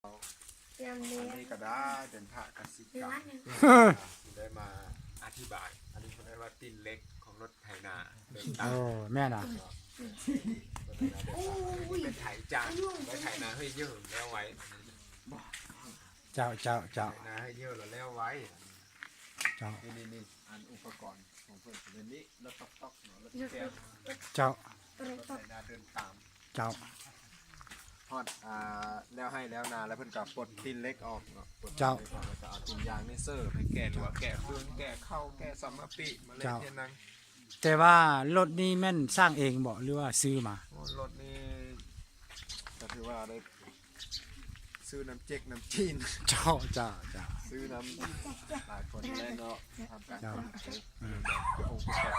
อันนี้ก็ได้เป็นพระกสิกรรมได้มาอธิบายอันนี้เขาเรียกว่าตีนเล็กของรถไถนาเดินตาม โอ้แม่น่ะ เป็นไถจานไว้ไถนาให้เยอะแล้วไว้ เจ้าเจ้าเจ้า ไถนาให้เยอะแล้วไว้ เจ้า นี่อันอุปกรณ์ของเพื่อนเป็นนี้รถต๊อกเนาะรถแก้ว เจ้า ไถนาเดินตาม เจ้า ทอดแล้วให้แล้วนาแล้วเพิ่นกับปลดตีนเล็กออกเนาะปลด เจ้า ตีนเล็กออกแล้วก็เอาตีนยางนี่เสิร์ฟให้แก่หลัวแก่เครื่องแก่เข้าแก่ซัมมะปิมาเล่นเทียนนัง แต่ว่ารถนี้แม่นสร้างเองบ่หรือว่าซื้อมา รถนี่ก็ถือว่าได้ซื้อน้ำเจ๊กน้ำจีน เจ้าเจ้าเจ้า ซื้อน้ำหลายคนแน่เนาะทำการ เจ้า ขายองค์ประกอบ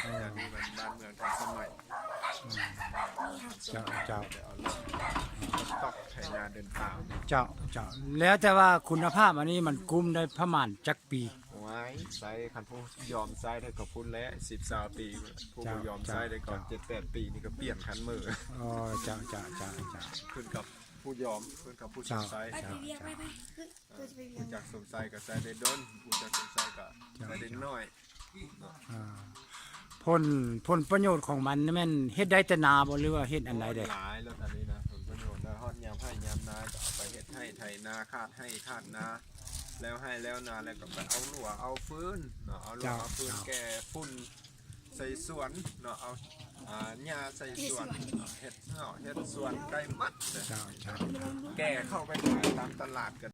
การนี้มันบ้านเมืองทันสมัย เจ้าเจ้า เอาเลยตอกไถนาเดินตาม เจ้าเจ้าแล้วแต่ว่าคุณภาพอันนี้มันกุ้มได้ประมาณจักปี ไว้ใส่คันผู้ยอมใส่ได้ก็พุ่นแล้ว10-20 ปีผู้บ่ยอมใส่ได้ก่อน7-8 ปีนี่ก็เปลี่ยนคันมือ อ๋อเจ้าเจ้าเจ้าเจ้า ขึ้นกับผู้ยอมขึ้นกับผู้สมใส่ เจ้า ผู้จากสมใส่ก็ใส่ได้ด้นผู้จากสมใส่ก็ใส่ได้น้อย อ่าผลประโยชน์ของมันนี่แม่นเฮ็ดได้แต่นาบ่หรือว่าเฮ็ดอันใดเด้ หลายรถอันนี้นะผลประโยชน์แล้วฮอดยามให้ยามนาก็เอาไปเฮ็ดให้ไถนาคาดให้คาดนาแล้วให้แล้วนาแล้วก็ไปเอาหลัวเอาฟืนเนาะเอาหลัวเอาฟืนแก่ฝุ่นใส่สวนเนาะเอาหญ้าใส่สวนเฮ็ดเนาะเฮ็ดสวนได้หมัด เจ้าเจ้า แก่เข้าไปขายตามตลาดกัน